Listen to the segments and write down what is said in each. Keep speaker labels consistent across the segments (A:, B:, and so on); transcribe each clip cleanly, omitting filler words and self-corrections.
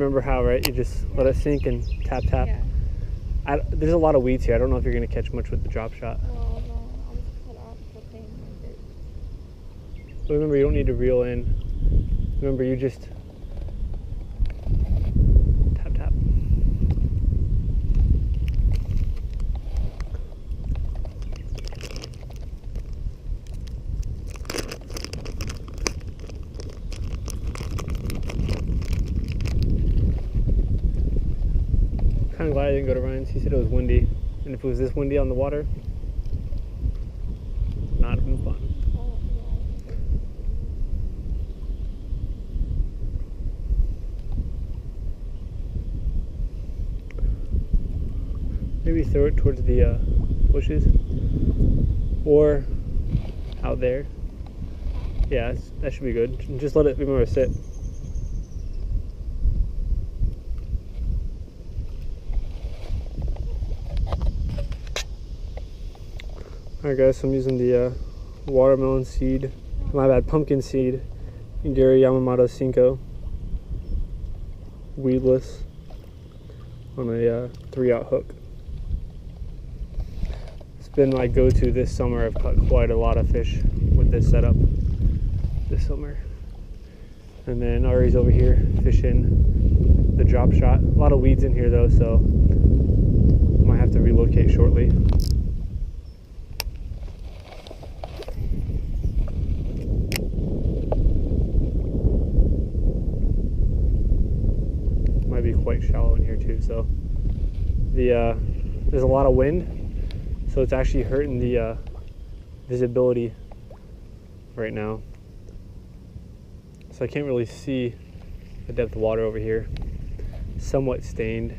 A: remember how, right? You just let it sink and tap, tap.
B: Yeah.
A: There's a lot of weeds here. I don't know if you're going to catch much with the drop shot.
B: Well, no, I'll just cut off the thing with it.
A: But remember, you don't need to reel in. Remember, you just tap, tap. Kind of glad I didn't go to Ryan's. He said it was windy, and if it was this windy on the water, not have been fun. Maybe throw it towards the bushes or out there. Yeah, that should be good. Just let it, remember, sit. Alright guys, so I'm using the watermelon seed, pumpkin seed, Gary Yamamoto Senko, weedless, on a 3-aught hook. It's been my go-to this summer. I've caught quite a lot of fish with this setup this summer. And then Ari's over here fishing the drop shot. A lot of weeds in here though, so might have to relocate shortly. Might be quite shallow in here too, so there's a lot of wind, so it's actually hurting the visibility right now, so I can't really see the depth of water over here. Somewhat stained.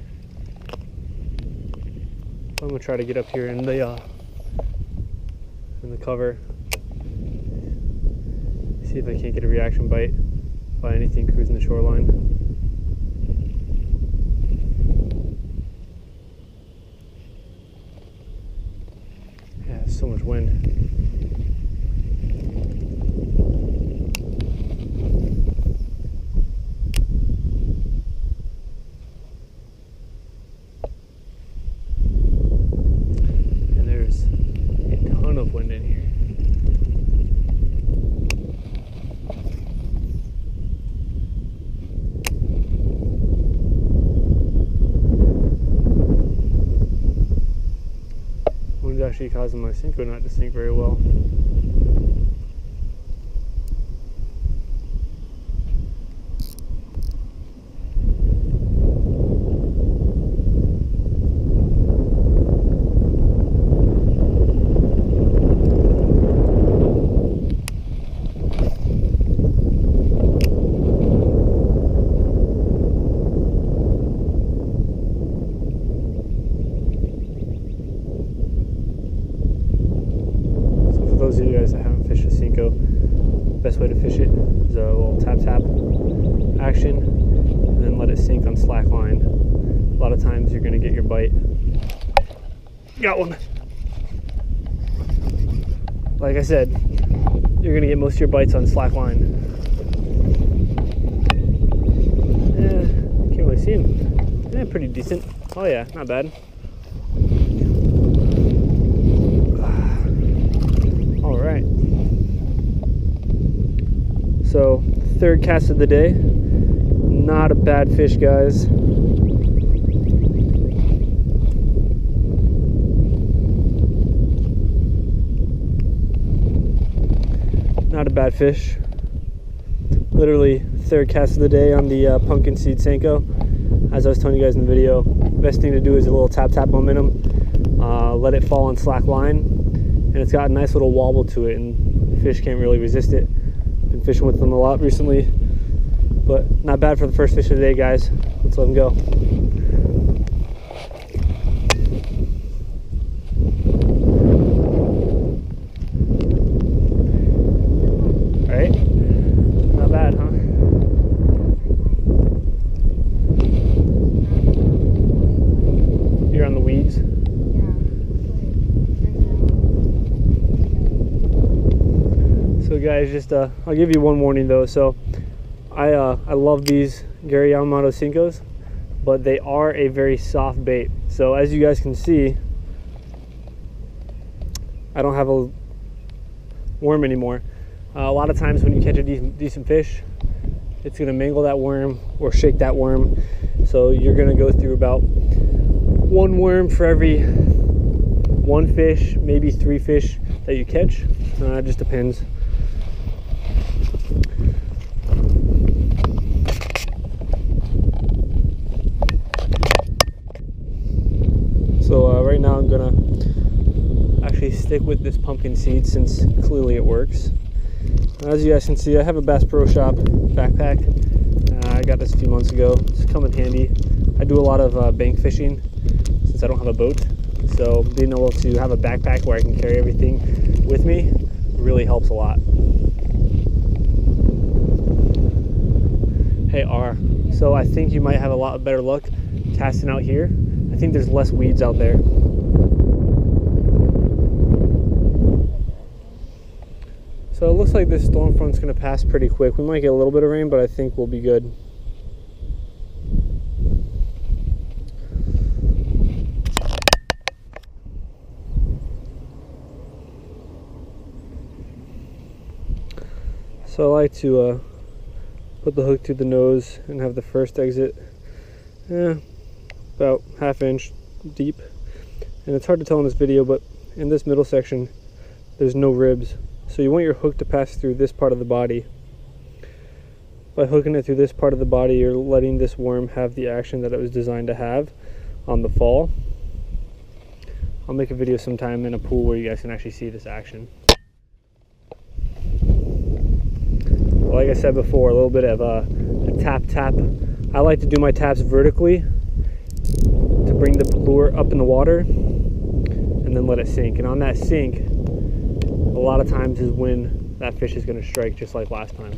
A: I'm gonna try to get up here in the cover, see if I can't get a reaction bite by anything cruising the shoreline. Yeah, so much wind. And there's a ton of wind in here. Wind's actually causing my senko not to sink very well. For those of you guys that haven't fished a senko, best way to fish it is a little tap tap action and then let it sink on slack line. A lot of times you're going to get your bite. Got one. Like I said, you're going to get most of your bites on slack line. Can't really see him. Yeah, pretty decent. Oh yeah, not bad. Alright, so third cast of the day. Not a bad fish, guys. Not a bad fish. Literally third cast of the day on the pumpkin seed senko. As I was telling you guys in the video, best thing to do is a little tap tap momentum. Let it fall on slack line, and it's got a nice little wobble to it, and fish can't really resist it. Been fishing with them a lot recently, but not bad for the first fish of the day, guys. Let's let them go. All right, not bad, huh? You're on the weeds. So guys, just I'll give you one warning though. So I love these Gary Yamamoto senkos, but they are a very soft bait. So as you guys can see, I don't have a worm anymore. A lot of times when you catch a decent fish, it's going to mangle that worm or shake that worm. So you're going to go through about 1 worm for every 1 fish, maybe 3 fish that you catch. It just depends. So right now I'm gonna actually stick with this pumpkin seed since clearly it works. As you guys can see, I have a Bass Pro Shop backpack. I got this a few months ago. It's come in handy. I do a lot of bank fishing since I don't have a boat. So being able to have a backpack where I can carry everything with me really helps a lot. Hey R, so I think you might have a lot better luck casting out here. I think there's less weeds out there. So it looks like this storm front's gonna pass pretty quick. We might get a little bit of rain, but I think we'll be good. So I like to put the hook through the nose and have the first exit about 1/2 inch deep. And it's hard to tell in this video, but in this middle section there's no ribs. So you want your hook to pass through this part of the body. By hooking it through this part of the body, you're letting this worm have the action that it was designed to have on the fall. I'll make a video sometime in a pool where you guys can actually see this action. Like I said before, a little bit of a tap. I like to do my taps vertically to bring the lure up in the water and then let it sink. And on that sink, a lot of times is when that fish is going to strike, just like last time.